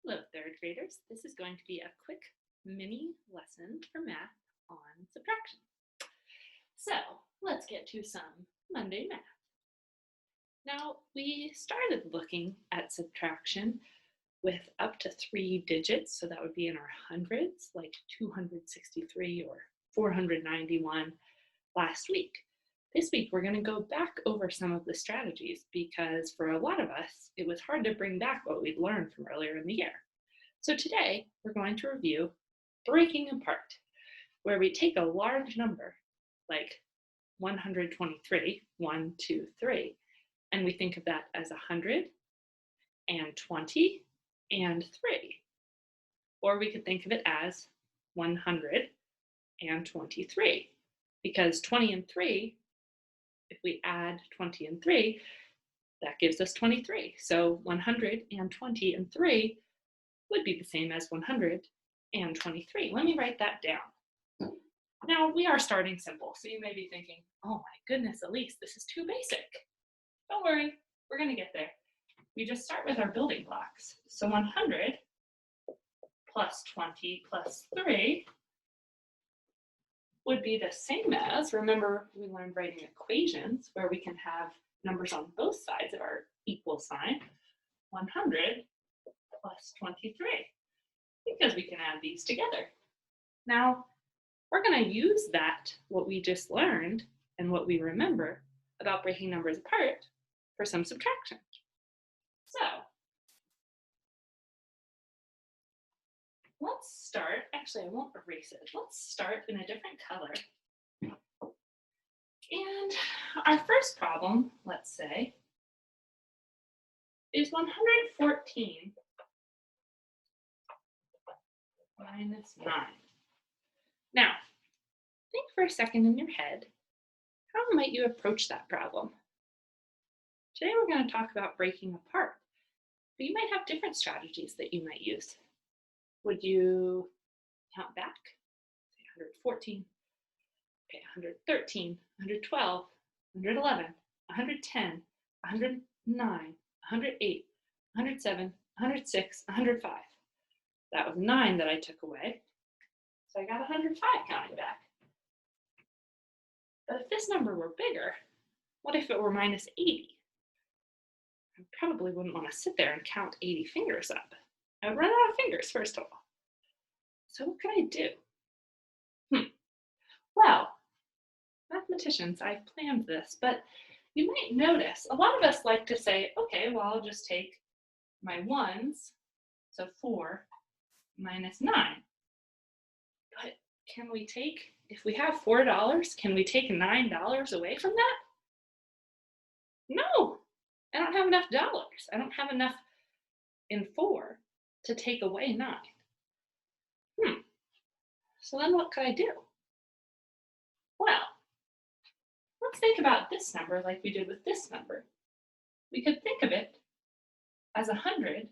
Hello, third graders. This is going to be a quick mini lesson for math on subtraction. So let's get to some Monday math. Now, we started looking at subtraction with up to 3 digits, so that would be in our hundreds, like 263 or 491 last week. This week, we're going to go back over some of the strategies because for a lot of us, it was hard to bring back what we'd learned from earlier in the year. So today, we're going to review breaking apart, where we take a large number, like 123, 1, 2, 3, and we think of that as 100 and 20 and 3. Or we could think of it as 100 and 23, because 20 and 3, if we add 20 and 3, that gives us 23. So 120 and 3 would be the same as 123. Let me write that down. Now, we are starting simple, so you may be thinking, oh my goodness, Elise, this is too basic. Don't worry, we're going to get there. We just start with our building blocks. So 100 plus 20 plus 3 would be the same as, remember we learned writing equations where we can have numbers on both sides of our equal sign, 100 plus 23, because we can add these together. Now, we're going to use that, what we just learned and what we remember about breaking numbers apart for some subtraction. So, let's start, actually I won't erase it, let's start in a different color. And our first problem, let's say, is 114 minus 9. Now, think for a second in your head, how might you approach that problem? Today we're going to talk about breaking apart, but you might have different strategies that you might use. Would you count back? Say 114, okay, 113, 112, 111, 110, 109, 108, 107, 106, 105. That was 9 that I took away. So I got 105 counting back. But if this number were bigger, what if it were minus 80? I probably wouldn't want to sit there and count 80 fingers up. I would run out of fingers, first of all. So what could I do? Well, mathematicians, I've planned this, but you might notice a lot of us like to say, okay, well, I'll just take my ones, so 4 minus 9. But can we take, if we have $4, can we take $9 away from that? No, I don't have enough dollars. I don't have enough in 4 to take away 9. So then what could I do? Well, let's think about this number like we did with this number. We could think of it as 100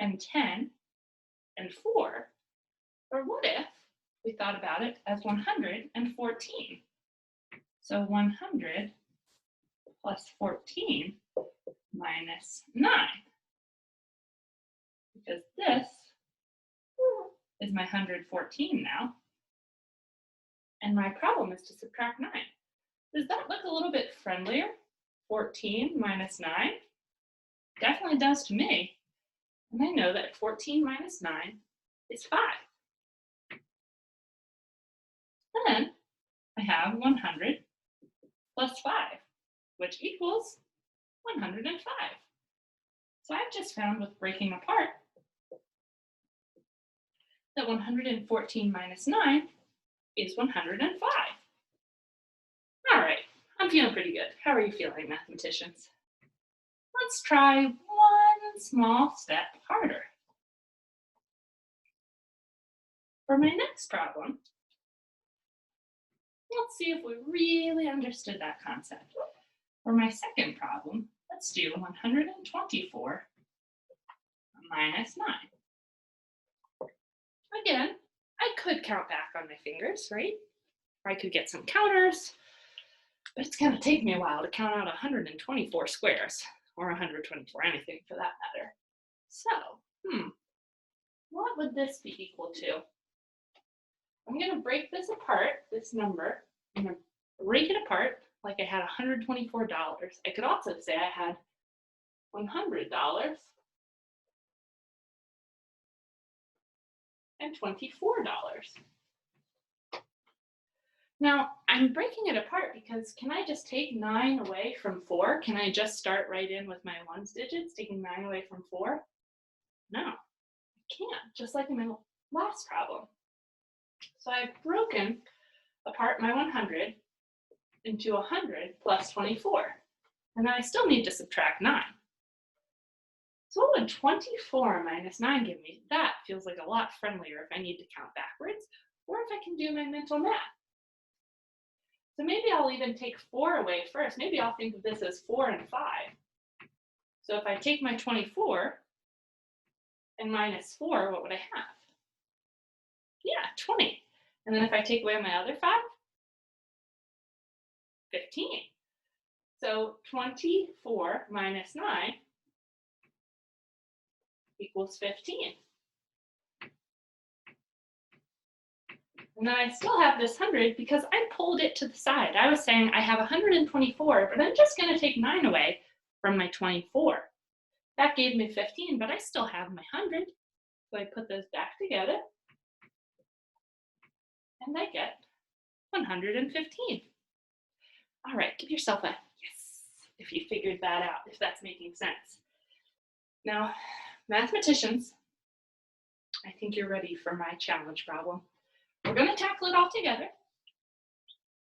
and 10 and 4, or what if we thought about it as 114? So 100 plus 14 minus 9, because this is my 114 now, and my problem is to subtract 9. Does that look a little bit friendlier? 14 minus 9? Definitely does to me. And I know that 14 minus 9 is 5. Then I have 100 plus 5, which equals 105. So I've just found with breaking apart that 114 minus 9 is 105. All right, I'm feeling pretty good. How are you feeling, mathematicians? Let's try one small step harder. For my next problem, let's see if we really understood that concept. For my second problem, let's do 124 minus 9. Again, I could count back on my fingers, right? Or I could get some counters, but it's going to take me a while to count out 124 squares, or 124, anything for that matter. So, would this be equal to? I'm going to break this apart, this number. I'm going to break it apart like I had $124. I could also say I had $100 and $24. Now, I'm breaking it apart because can I just take 9 away from 4? Can I just start right in with my ones digits, taking 9 away from 4? No, I can't, just like in my last problem. So I've broken apart my 100 into 100 plus 24. And then I still need to subtract 9. So what would 24 minus 9 give me? That feels like a lot friendlier if I need to count backwards or if I can do my mental math. So maybe I'll even take 4 away first. Maybe I'll think of this as 4 and 5. So if I take my 24 and minus 4, what would I have? Yeah, 20. And then if I take away my other 5, 15. So 24 minus 9 equals 15. And then I still have this 100 because I pulled it to the side. I was saying I have 124, but I'm just going to take 9 away from my 24. That gave me 15, but I still have my 100. So I put those back together, and I get 115. All right, give yourself a yes if you figured that out, if that's making sense. Now, mathematicians, I think you're ready for my challenge problem. We're going to tackle it all together,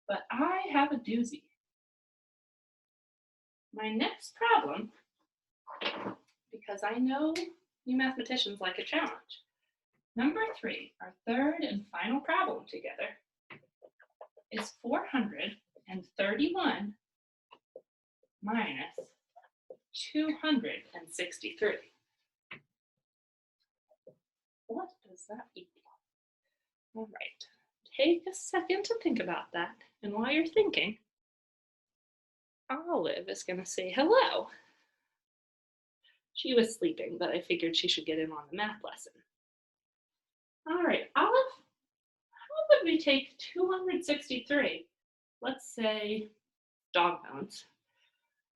but I have a doozy. My next problem, because I know you mathematicians like a challenge. Number 3, our third and final problem together, is 431 minus 263. What does that equal? All right, take a second to think about that. And while you're thinking, Olive is going to say hello. She was sleeping, but I figured she should get in on the math lesson. All right, Olive, how would we take 263, let's say dog bones,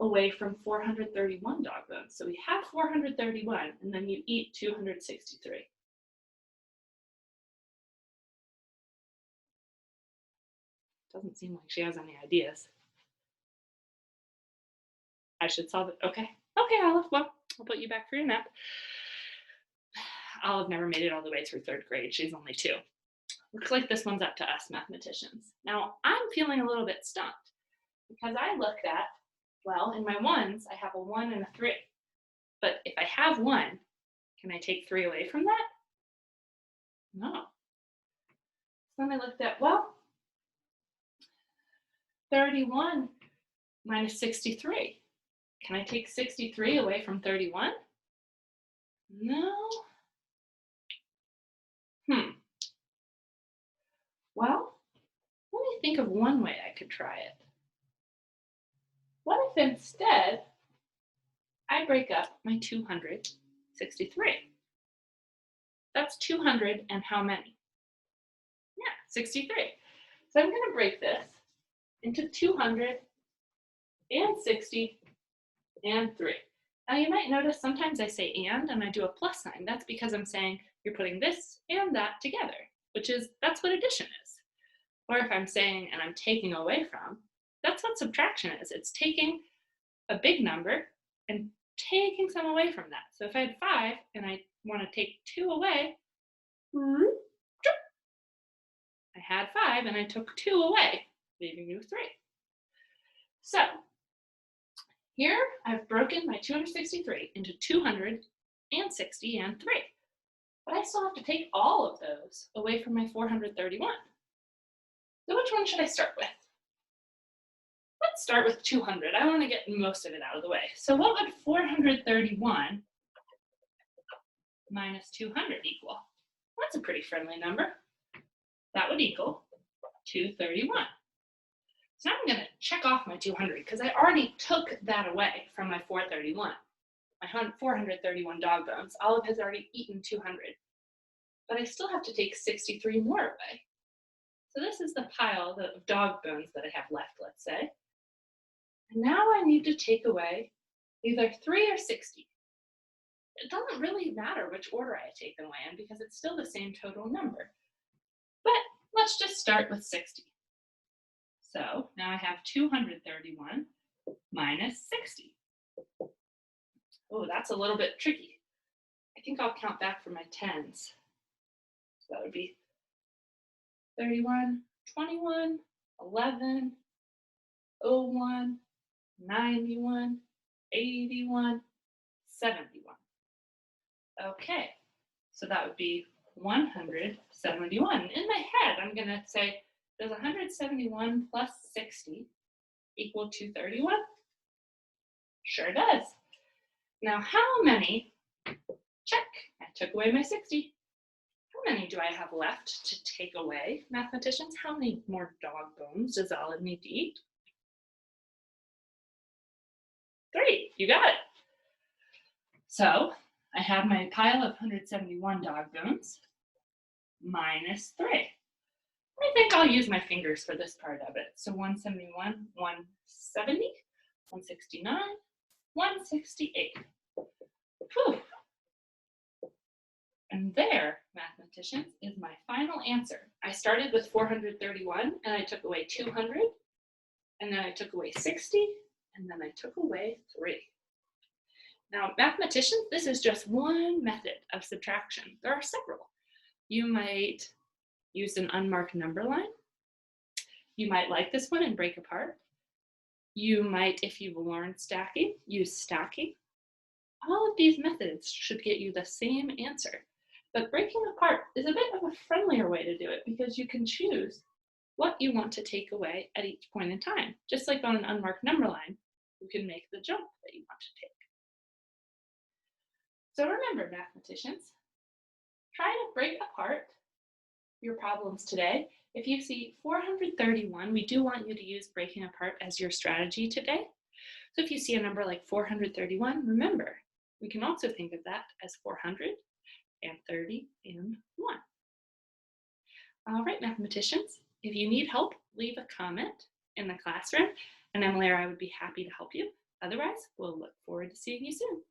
away from 431 dog bones? So we have 431, and then you eat 263. Doesn't seem like she has any ideas. I should solve it. Okay, Olive, well, I'll put you back for your nap. Olive never made it all the way through 3rd grade. She's only 2. Looks like this one's up to us mathematicians. Now, I'm feeling a little bit stumped because I looked at, well, in my ones, I have a 1 and a 3. But if I have 1, can I take 3 away from that? No. So then I looked at, well, 31 minus 63. Can I take 63 away from 31? No. Well, let me think of one way I could try it. What if instead I break up my 263? That's 200 and how many? Yeah, 63. So I'm going to break this into 200 and 60 and 3. Now you might notice sometimes I say and I do a plus sign. That's because I'm saying you're putting this and that together, that's what addition is. Or if I'm saying and I'm taking away from, that's what subtraction is. It's taking a big number and taking some away from that. So if I had 5 and I want to take 2 away, I had 5 and I took 2 away, leaving you 3. So here I've broken my 263 into 200 and 60 and 3. But I still have to take all of those away from my 431. So which one should I start with? Let's start with 200. I want to get most of it out of the way. So what would 431 minus 200 equal? That's a pretty friendly number. That would equal 231. So now I'm going to check off my 200 because I already took that away from my 431. My 431 dog bones. Olive has already eaten 200. but I still have to take 63 more away. So this is the pile of dog bones that I have left, let's say. And now I need to take away either 3 or 60. It doesn't really matter which order I take them away in because it's still the same total number. But let's just start with 60. So now I have 231 minus 60. Oh, that's a little bit tricky. I think I'll count back for my tens. So that would be 31, 21, 11, 01, 91, 81, 71. Okay, so that would be 171. In my head, I'm going to say, does 171 plus 60 equal 231? Sure does. Now, how many, check, I took away my 60. How many do I have left to take away, mathematicians? How many more dog bones does Olive need to eat? 3, you got it. So I have my pile of 171 dog bones minus 3. I think I'll use my fingers for this part of it. So 171, 170, 169, 168. Whew. And there, mathematicians, is my final answer. I started with 431, and I took away 200, and then I took away 60, and then I took away 3. Now, mathematicians, this is just one method of subtraction. There are several. You might use an unmarked number line. You might like this one and break apart. You might, if you've learned stacking, use stacking. All of these methods should get you the same answer. But breaking apart is a bit of a friendlier way to do it because you can choose what you want to take away at each point in time. Just like on an unmarked number line, you can make the jump that you want to take. So remember, mathematicians, try to break apart your problems today. If you see 431, we do want you to use breaking apart as your strategy today. So if you see a number like 431, remember, we can also think of that as 431. All right, mathematicians, if you need help, leave a comment in the classroom, and Emily or I would be happy to help you. Otherwise, we'll look forward to seeing you soon.